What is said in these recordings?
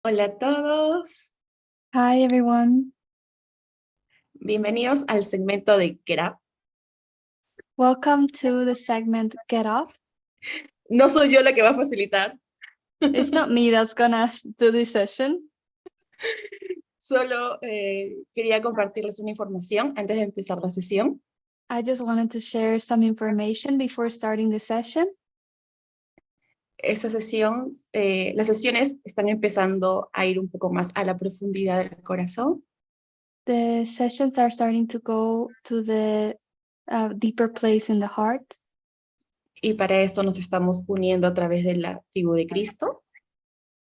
Hola a todos, Hi, everyone. bienvenidos al segmento de Get Up. Welcome to the segment Get Off. No soy yo la que va a facilitar, It's not me that's gonna do this session. solo quería compartirles una información antes de empezar la sesión. I just wanted to share some information before starting the session. Esta sesión, las sesiones están empezando a ir un poco más a la profundidad del corazón The sessions are starting to go to the deeper place in the heart. y para esto nos estamos uniendo a través de la tribu de Cristo.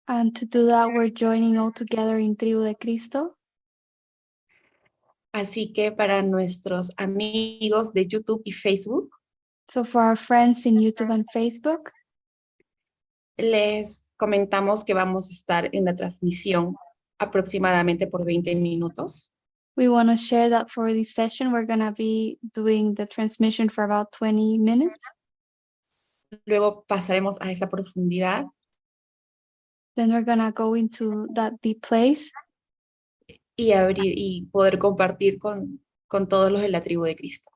And to do that, we're joining all together in Tribu de Cristo. Así que para nuestros amigos de YouTube y Facebook, So for our friends in YouTube and Facebook, les comentamos que vamos a estar en la transmisión aproximadamente por 20 minutos. we want to share that for this session, we're gonna be doing the transmission for about 20 minutes. Luego pasaremos a esa profundidad Then we're gonna go into that deep place y abrir y poder compartir con todos los de la tribu de Cristo.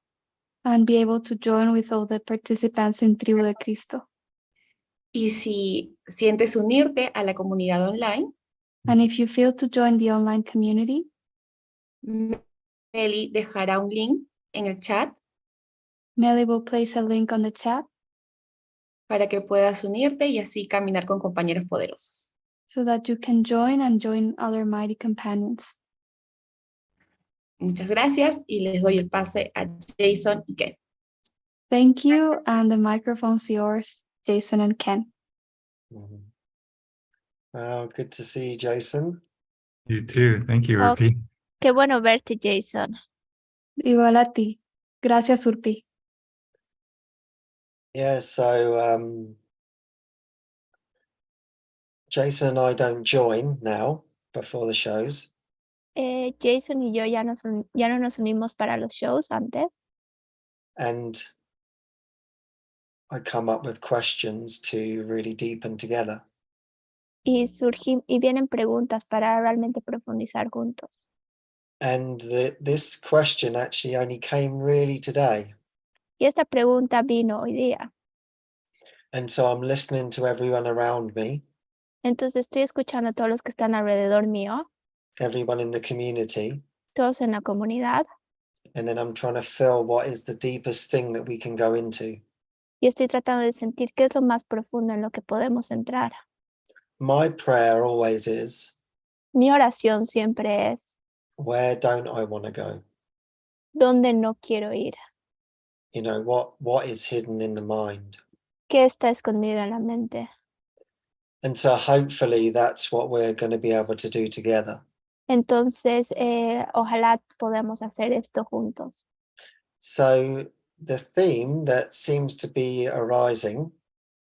and be able to join with all the participants in Tribu de Cristo. Y si sientes unirte a la comunidad online, And if you feel to join the online community, Meli dejará un link en el chat Melly will place a link on the chat para que puedas unirte y así caminar con compañeros poderosos. so that you can join and join other mighty companions. Muchas gracias y les doy el pase a Jason y Ken. Thank you, and the microphone's yours, Jason and Ken. Oh, good to see you, Jason. You too. Thank you, Oh, Urpi. qué bueno verte, Jason. Igual a ti. Gracias, Urpi. Yeah, so Jason and I don't join now before the shows. Jason y yo ya no nos unimos para los shows antes. And I come up with questions to really deepen together. Y vienen preguntas para realmente profundizar juntos. And this question actually only came really today. Y esta pregunta vino hoy día. And so I'm listening to everyone around me, Entonces estoy escuchando a todos los que están alrededor mío, everyone in the community, todos en la comunidad, and then I'm trying to feel what is the deepest thing that we can go into. y estoy tratando de sentir qué es lo más profundo en lo que podemos entrar. My prayer always is, Mi oración siempre es, where don't I want to go? ¿dónde no quiero ir? You know, what is hidden in the mind? ¿Qué está escondido en la mente? And so hopefully that's what we're going to be able to do together. Entonces, ojalá podamos hacer esto juntos. So the theme that seems to be arising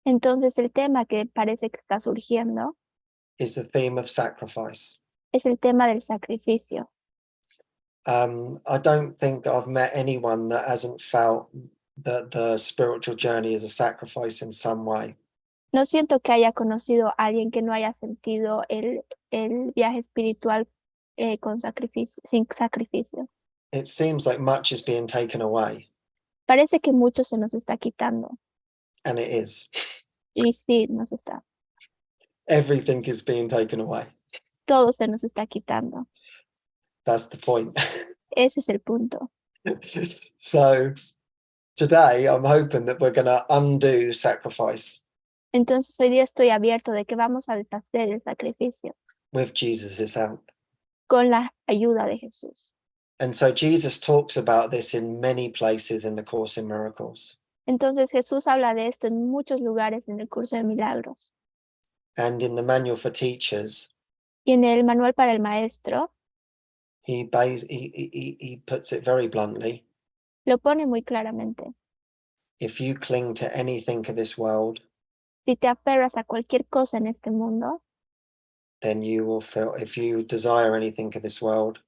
Entonces, el tema que parece que está surgiendo is the theme of sacrifice. es el tema del sacrificio. I don't think I've met anyone that hasn't felt that the spiritual journey is a sacrifice in some way. No siento que haya conocido a alguien que no haya sentido el viaje espiritual con sacrificio, sin sacrificio. It seems like much is being taken away, Parece que mucho se nos está quitando. and it is. Y sí, nos está. Everything is being taken away. Todo se nos está quitando. That's the point. Ese es el punto. So today I'm hoping that we're going to undo sacrifice Entonces, hoy día estoy abierto de que vamos a deshacer el sacrificio with Jesus' help. con la ayuda de Jesús. And so Jesus talks about this in many places in the Course in Miracles. Entonces, Jesús habla de esto en muchos lugares en el curso de Milagros. And in the Manual for Teachers, Y en el manual para el maestro, he puts it very bluntly. lo pone muy claramente. If you cling to anything of this world, Si te aferras a cualquier cosa en este mundo, then you will feel, if you desire anything of this world,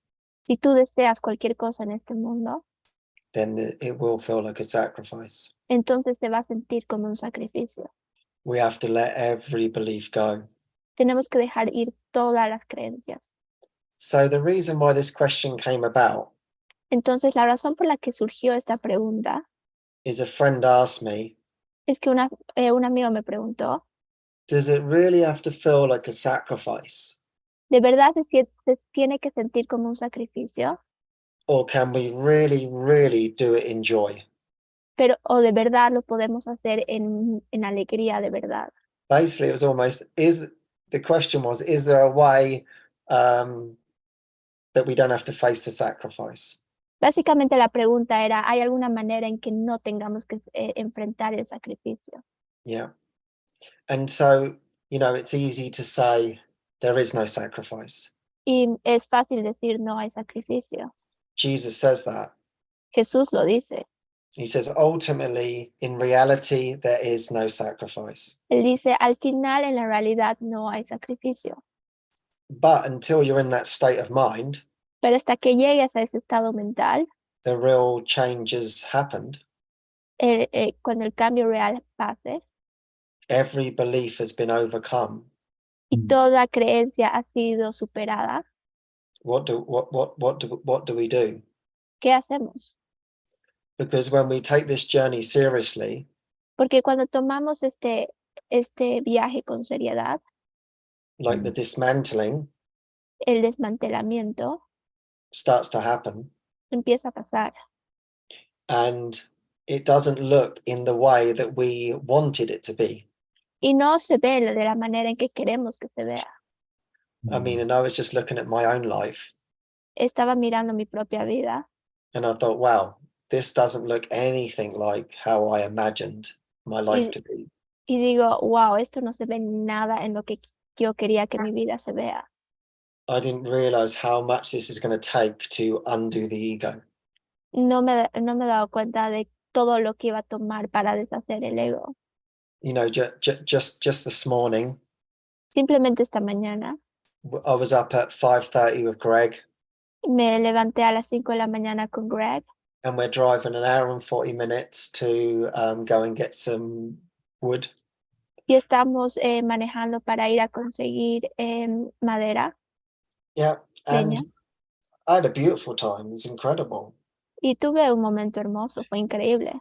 si tú deseas cualquier cosa en este mundo, then it will feel like a sacrifice. entonces te va a sentir como un sacrificio. We have to let every belief go. tenemos que dejar ir todas las creencias. So the reason why this question came about Entonces, la razón por la que surgió esta pregunta is a friend asked me, es que un amigo me preguntó, does it really have to feel like a sacrifice? ¿de verdad se tiene que sentir como un sacrificio? Or can we really, really do it in joy? Pero, ¿o de verdad lo podemos hacer en alegría de verdad? Basically, it was almost, the question was, is there a way that we don't have to face the sacrifice? Básicamente la pregunta era, ¿hay alguna manera en que no tengamos que enfrentar el sacrificio? Yeah. And so, it's easy to say there is no sacrifice. Y es fácil decir no hay sacrificio. Jesus says that. Jesús lo dice. He says, ultimately, in reality, there is no sacrifice. Él dice, al final en la realidad no hay sacrificio. But until you're in that state of mind, Pero hasta que llegues a ese estado mental, the real changes happened. cuando el cambio real pase Every belief has been overcome. y toda creencia ha sido superada, What do we do? ¿qué hacemos? Because when we take this journey seriously, Porque cuando tomamos este viaje con seriedad, like the dismantling el desmantelamiento starts to happen, empieza a pasar. and it doesn't look in the way that we wanted it to be. Y no se ve de la manera en que queremos que se vea. I mean, and I was just looking at my own life, Estaba mirando mi propia vida and I thought, wow, this doesn't look anything like how I imagined my life to be. y digo, wow, esto no se ve nada en lo que yo quería que mi vida se vea. I didn't realize how much this is going to take to undo the ego. No me he dado cuenta de todo lo que iba a tomar para deshacer el ego. Just this morning, Simplemente esta mañana I was up at 5:30 with Greg, me levanté a las 5 de la mañana con Greg and we're driving an hour and 40 minutes to go and get some wood. y estamos manejando para ir a conseguir madera, Yeah, and leña. I had a beautiful time. It was incredible. Y tuve un momento hermoso, fue increíble.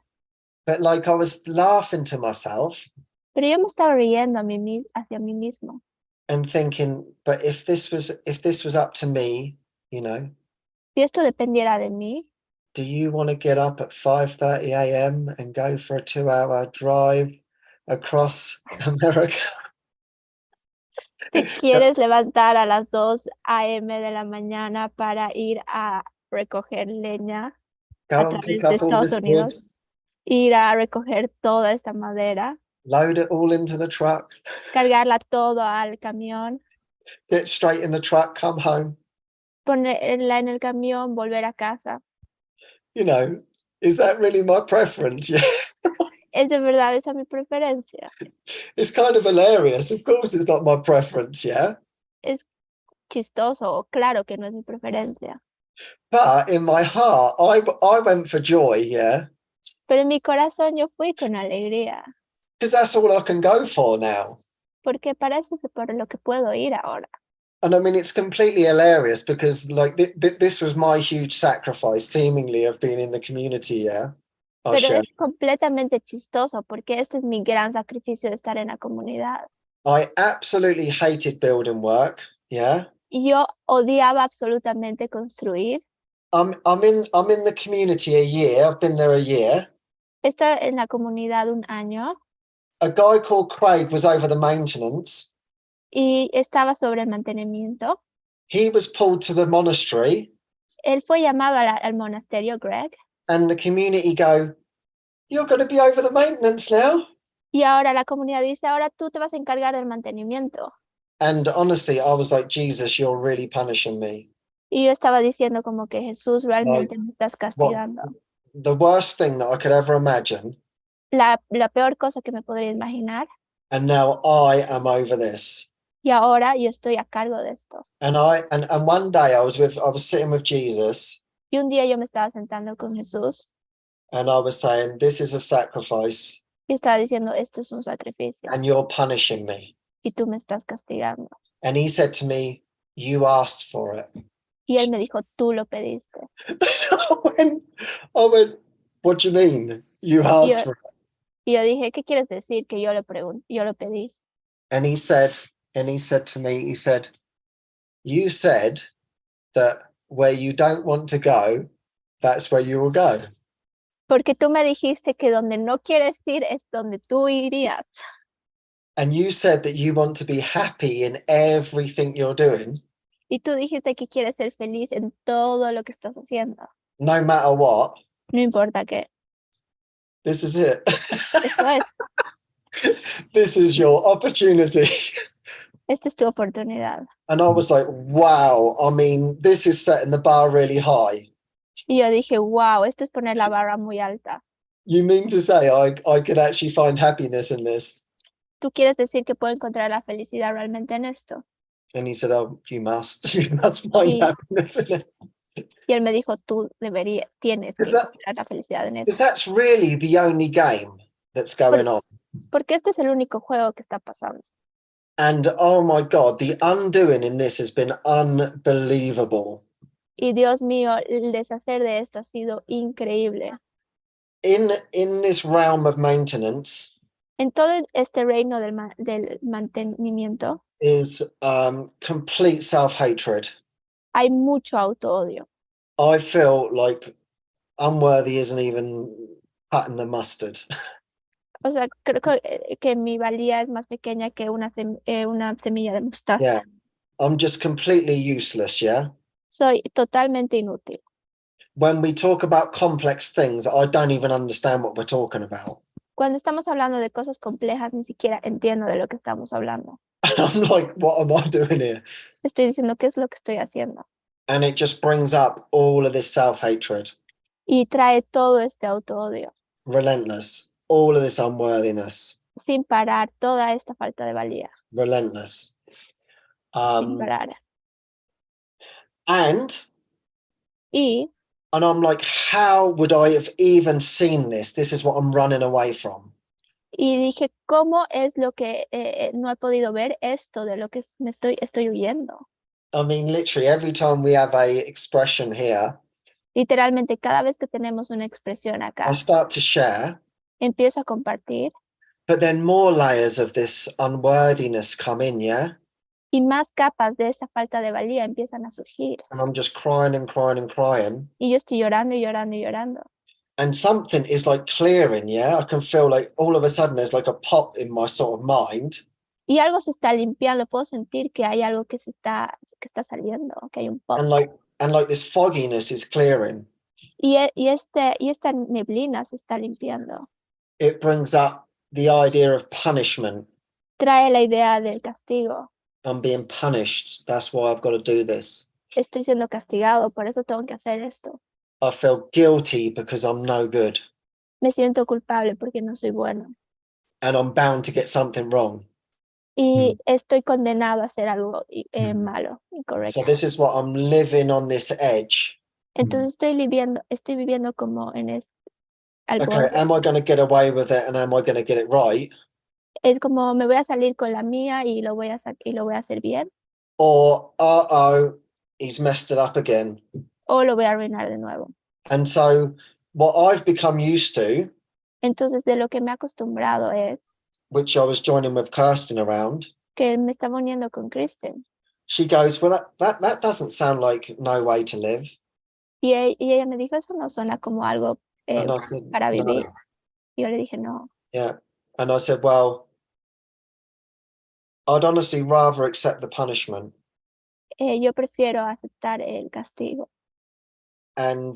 But like I was laughing to myself Pero yo me estaba riendo hacia mí mismo. and thinking, but if this was up to me, Si esto dependiera de mí, do you want to get up at 5:30 a.m. and go for a 2-hour drive across America? ¿te quieres levantar a las 2 a.m. de la mañana para ir a recoger leña Go a and través pick de up all Estados this wood, Unidos? Ir a recoger toda esta madera, load it all into the truck, cargarla todo al camión, get straight in the truck, come home. ponerla en el camión, volver a casa. Is that really my preference? Yeah. Es de verdad esa mi preferencia. It's kind of hilarious. Of course it's not my preference, yeah. Es chistoso, claro que no es mi preferencia. But in my heart, I went for joy, yeah. Pero en mi corazón yo fui con alegría, Because that's all I can go for now. porque para eso es por lo que puedo ir ahora. And I mean, it's completely hilarious because like this was my huge sacrifice, seemingly, of being in the community, yeah. Pero es completamente chistoso porque este es mi gran sacrificio de estar en la comunidad. I absolutely hated building work, yeah. Y yo odiaba absolutamente construir. I'm in the community a year. I've been there a year. He estado en la comunidad un año A guy called Craig was over the maintenance. y estaba sobre el mantenimiento. He was pulled to the monastery. Él fue llamado al monasterio, Greg. And the community go, you're going to be over the maintenance now. Y ahora la comunidad dice, ahora tú te vas a encargar del mantenimiento. And honestly, I was like, Jesus, you're really punishing me. Y yo estaba diciendo como que Jesús, realmente me estás castigando. The worst thing that I could ever imagine. La peor cosa que me podría imaginar. And now I am over this. Y ahora yo estoy a cargo de esto. And one day I was sitting with Jesus. Y un día yo me estaba sentando con Jesús. And I was saying, this is a sacrifice. Y estaba diciendo, esto es un sacrificio. And you're punishing me. y tú me estás castigando. And he said to me, you asked for it. Y él me dijo, tú lo pediste. I went, what do you mean? You Y asked yo, for it. y yo dije, ¿qué quieres decir que yo lo pedí? And he said to me, he said, you said that where you don't want to go, that's where you will go. Porque tú me dijiste que donde no quieres ir es donde tú irías. And you said that you want to be happy in everything you're doing, Y tú dijiste que quieres ser feliz en todo lo que estás haciendo. no matter what. No importa qué. This is it. Esto es. This is your opportunity. Esta es tu oportunidad. And I was like, wow, I mean, this is setting the bar really high. Y yo dije, wow, esto es poner la barra muy alta. You mean to say I could actually find happiness in this? ¿Tú quieres decir que puedo encontrar la felicidad realmente en esto? And he said, oh, you must find Y- happiness in it. Y él me dijo, tú tienes que Is that- encontrar la felicidad en Because esto. that's really the only game that's going on. Porque este es el único juego que está pasando. And oh my God, the undoing in this has been unbelievable. Y Dios mío, el deshacer de esto ha sido increíble. In this realm of maintenance En todo este reino del mantenimiento is complete self-hatred. hay mucho autoodio. I feel like unworthy isn't even cutting the mustard. O sea, creo que mi valía es más pequeña que una semilla de mostaza. Yeah. I'm just completely useless, yeah? Soy totalmente inútil. When we talk about complex things, I don't even understand what we're talking about. Cuando estamos hablando de cosas complejas, ni siquiera entiendo de lo que estamos hablando. I'm like, what am I doing here? Estoy diciendo qué es lo que estoy haciendo. And it just brings up all of this self-hatred, Y trae todo este autoodio, relentless, all of this unworthiness, sin parar, toda esta falta de valía, relentless. sin parar. And Y I'm like, how would I have even seen this? This is what I'm running away from. dije, ¿cómo es lo que no he podido ver esto de lo que estoy huyendo? I mean, literally, every time we have a expression here, Literalmente, cada vez que tenemos una expresión acá, I start to share, empiezo a compartir but then more layers of this unworthiness come in, yeah? y más capas de esa falta de valía empiezan a surgir. And I'm just crying and crying and crying. Y yo estoy llorando y llorando y llorando. And something is like clearing, yeah? I can feel like all of a sudden there's like a pop in my sort of mind. Y algo se está limpiando, puedo sentir que hay algo que está saliendo, que hay un pop. And like this fogginess is clearing. Y esta neblina se está limpiando. It brings up the idea of punishment. Trae la idea del castigo. I'm being punished. That's why I've got to do this. Estoy siendo castigado, por eso tengo que hacer esto. I feel guilty because I'm no good. Me siento culpable porque no soy bueno. And I'm bound to get something wrong. Y estoy condenado a hacer algo malo, So incorrecto. this is what I'm living on this edge. Entonces estoy viviendo como al Okay, borde. am I going to get away with it and am I going to get it right? Es como me voy a salir con la mía y lo voy a hacer bien, Or, uh-oh, he's messed it up again. o lo voy a arruinar de nuevo. And so what I've become used to, Entonces de lo que me he acostumbrado es which I was joining with Kirsten around, que me estaba uniendo con Kristen. she goes, well, that doesn't sound like no way to live. Y ella me dijo, eso no suena como algo And I said, para no. vivir. Y yo le dije, no. Yeah. And I said, well, I'd honestly rather accept the punishment Yo prefiero aceptar el castigo and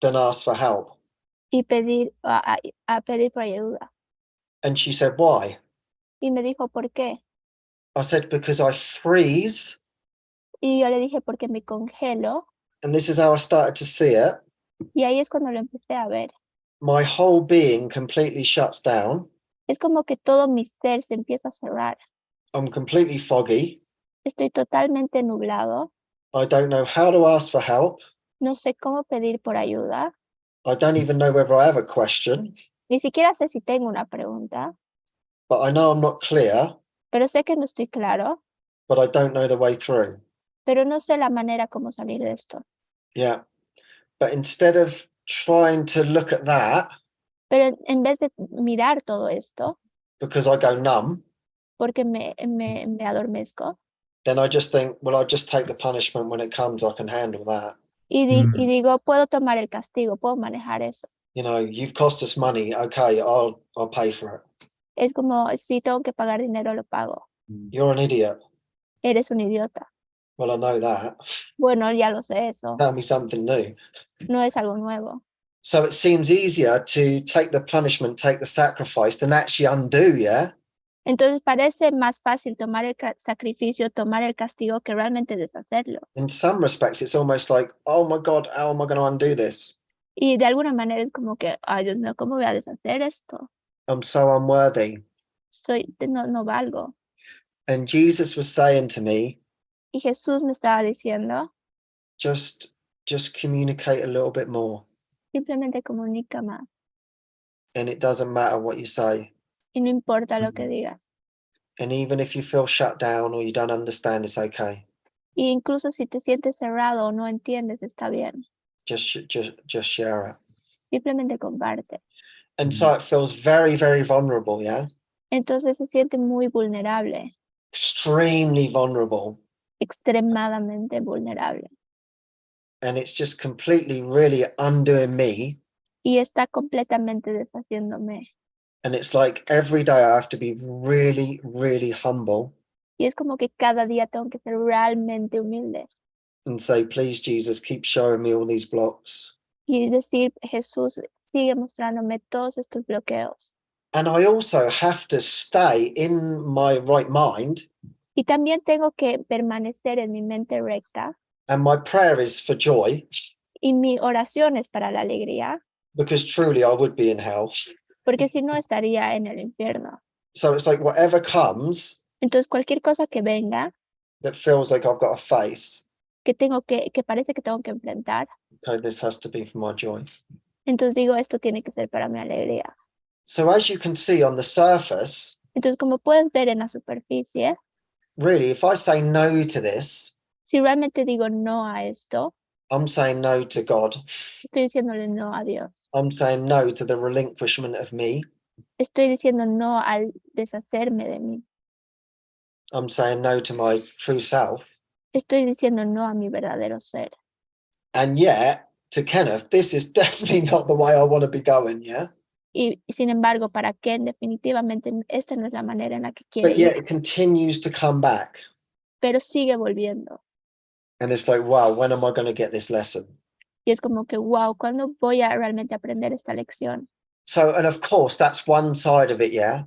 than ask for help. y pedir por ayuda. And she said, why? Y me dijo, ¿por qué? I said, because I freeze. Y yo le dije, porque me congelo. And this is how I started to see it. Y ahí es cuando lo empecé a ver. My whole being completely shuts down. Es como que todo mi ser se empieza a cerrar. I'm completely foggy. Estoy totalmente nublado. I don't know how to ask for help. No sé cómo pedir por ayuda. I don't even know whether I have a question, Ni siquiera sé si tengo una pregunta. but I know I'm not clear. pero sé que no estoy claro, but I don't know the way through. pero no sé la manera como salir de esto. Yeah. But instead of trying to look at that, Pero en vez de mirar todo esto, because I go numb, porque me adormezco, then I just think, well, I'll just take the punishment when it comes. I can handle that. y digo, puedo tomar el castigo, puedo manejar eso. You know, you've cost us money. Okay, I'll pay for it. Es como, si tengo que pagar dinero, lo pago. You're an idiot. Eres un idiota. Well, I know that. Bueno, ya lo sé eso. Tell me something new. No es algo nuevo. So it seems easier to take the punishment, take the sacrifice, than actually undo, yeah? Entonces parece más fácil tomar el sacrificio, tomar el castigo, que realmente deshacerlo. In some respects, it's almost like, oh my God, how am I going to undo this? Y de alguna manera es como que, ay Dios mío, ¿cómo voy a deshacer esto? I'm so unworthy. No valgo. And Jesus was saying to me, Y Jesús me estaba diciendo, just communicate a little bit more. simplemente comunica más. And it doesn't matter what you say. Y no importa lo que digas. And even if you feel shut down or you don't understand, it's okay. Y incluso si te sientes cerrado o no entiendes, está bien. Just share it. Simplemente comparte. And so it feels very, very vulnerable, yeah? Entonces se siente muy vulnerable, Extremely vulnerable. extremadamente vulnerable. And it's just completely, really undoing me. Y está completamente deshaciéndome. And it's like every day I have to be really, really humble Y es como que cada día tengo que ser realmente humilde. and say, please, Jesus, keep showing me all these blocks. Y decir, Jesús, sigue mostrándome todos estos bloqueos. And I also have to stay in my right mind. Y también tengo que permanecer en mi mente recta. And my prayer is for joy, Y mi oración es para la alegría, because truly I would be in hell. porque si no estaría en el infierno. So it's like whatever comes Entonces cualquier cosa que venga, that feels like I've got to face, que parece que tengo que enfrentar, okay, this has to be for my joy. entonces digo, esto tiene que ser para mi alegría. So as you can see on the surface, Entonces, como puedes ver en la superficie, really, if I say no to this, si realmente digo no a esto, I'm saying no to God. estoy diciéndole no a Dios. I'm saying no to the relinquishment of me. Estoy diciendo no al deshacerme de mí. I'm saying no to my true self. Estoy diciendo no a mi verdadero ser. And yet, to Kenneth, this is definitely not the way I want to be going, yeah? Y sin embargo, para Ken, definitivamente esta no es la manera en la que quiere But yet ir, it continues to come back. pero sigue volviendo. And it's like, wow, when am I going to get this lesson? Y es como que, wow, ¿cuándo voy a realmente aprender esta lección? So, and of course, that's one side of it, yeah?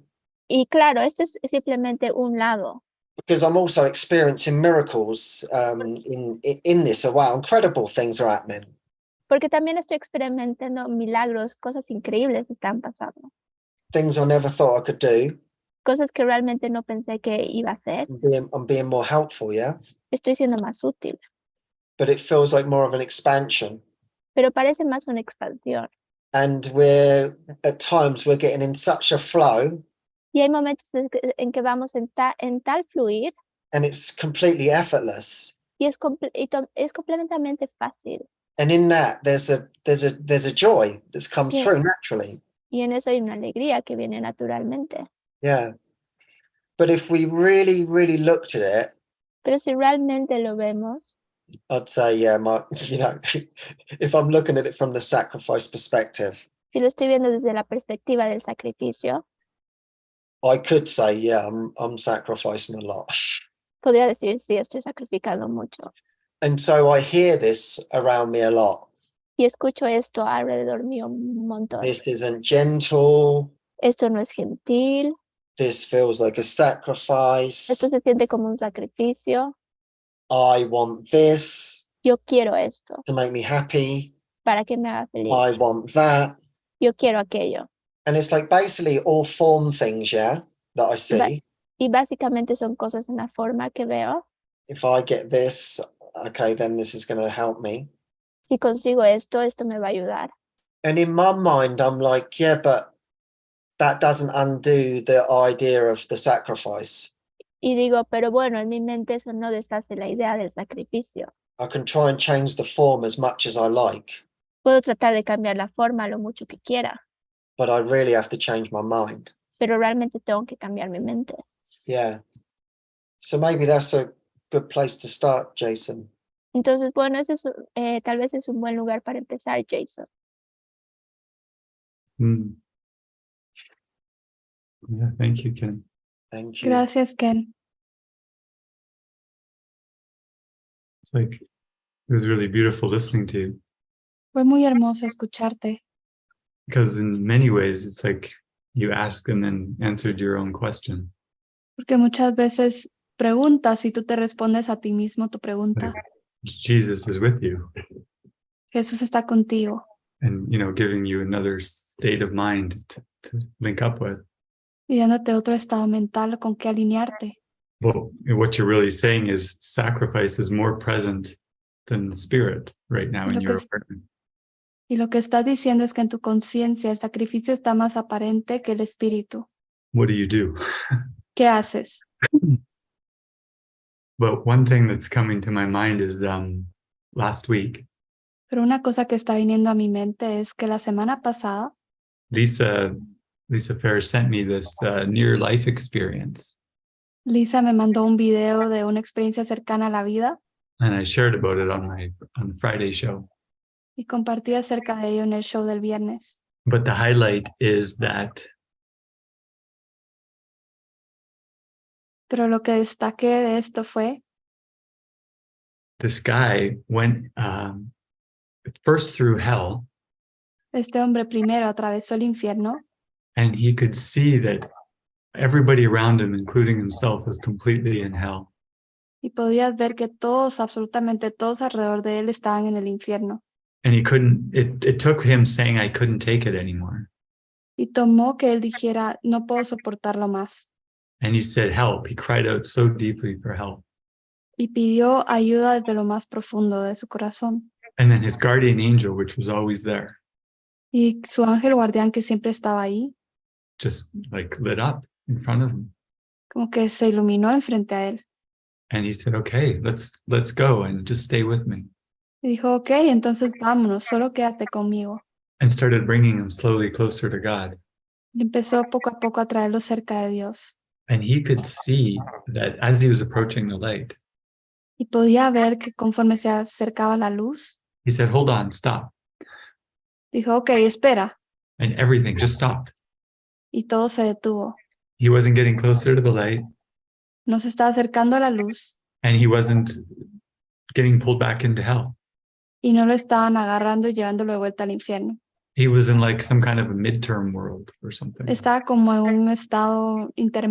Y claro, este es simplemente un lado, Because I'm also experiencing miracles in this. So, wow, incredible things are happening. porque también estoy experimentando milagros, cosas increíbles están pasando, Things I never thought I could do. cosas que realmente no pensé que iba a hacer. I'm being more helpful, yeah? Estoy siendo más útil, But it feels like more of an expansion. pero parece más una expansión. And at times we're getting in such a flow, Y hay momentos en que vamos en tal fluir and it's completely effortless. y es completamente fácil. And in that there's a joy that comes Yeah. through naturally. Y en eso hay una alegría que viene naturalmente. Yeah. But if we really, really looked at it, Pero si realmente lo vemos, I'd say, yeah, if I'm looking at it from the sacrifice perspective, si lo estoy viendo desde la perspectiva del sacrificio, I could say, yeah, I'm sacrificing a lot. podría decir, sí, estoy sacrificando mucho. And so I hear this around me a lot. Y escucho esto alrededor mío un montón. This isn't gentle. Esto no es gentil, This feels like a sacrifice. esto se siente como un sacrificio. I want this Yo quiero esto to make me happy. para que me haga feliz. I want that. Yo quiero aquello. And it's like basically all form things, yeah, that I see. Y básicamente son cosas en la forma que veo. If I get this, okay, then this is going to help me. Si consigo esto, esto me va a ayudar. And in my mind, I'm like, yeah, but that doesn't undo the idea of the sacrifice. Y digo, pero bueno, en mi mente eso no deshace la idea del sacrificio. I can try and change the form as much as I like, Puedo tratar de cambiar la forma lo mucho que quiera, but I really have to change my mind. pero realmente tengo que cambiar mi mente. Yeah. So maybe that's a good place to start, Jason. Entonces, bueno, ese es, tal vez es un buen lugar para empezar, Jason. Mm. Yeah, thank you, Ken. Thank you. Gracias, Ken. It's like it was really beautiful listening to you Fue muy hermoso escucharte, because in many ways it's like you asked and then answered your own question. porque muchas veces preguntas y tú te respondes a ti mismo tu pregunta. Jesus is with you Jesús está contigo and, giving you another state of mind to link up with. y dándote otro estado mental con que alinearte. Well, what you're really saying is sacrifice is more present than the spirit right now in your awareness. Y lo que estás diciendo es que en tu conciencia el sacrificio está más aparente que el espíritu. What do you do? ¿Qué haces? But one thing that's coming to my mind is last week, Pero una cosa que está viniendo a mi mente es que la semana pasada Lisa Ferris sent me this near life experience, Lisa me mandó un video de una experiencia cercana a la vida and I shared about it on the Friday show. y compartí acerca de ello en el show del viernes. But the highlight is that Pero lo que destaqué de esto fue this guy went first through hell, este hombre primero atravesó el infierno and he could see that everybody around him, including himself, was completely in hell. y podías ver que todos, absolutamente todos alrededor de él estaban en el infierno. And he couldn't, it took him saying, I couldn't take it anymore. Y tomó que él dijera, no puedo soportarlo más. And he said, help. He cried out so deeply for help. Y pidió ayuda desde lo más profundo de su corazón. And then his guardian angel, which was always there, Y su ángel guardián que siempre estaba ahí, just like lit up in front of him. como que se iluminó enfrente a él. And he said, okay, let's go and just stay with me. Y dijo, ok, entonces vámonos, solo quédate conmigo. And started bringing him slowly closer to God. Y empezó poco a poco a traerlo cerca de Dios. And he could see that as he was approaching the light, Y podía ver que conforme se acercaba la luz, he said, hold on, stop. dijo, ok, espera. And everything just stopped. Y todo se detuvo. He wasn't getting closer to the light, No se estaba acercando a la luz and he wasn't getting pulled back into hell. y no lo estaban agarrando y llevándolo de vuelta al infierno. He was in like some kind of a midterm world or something. Estaba como en un estado intermedio.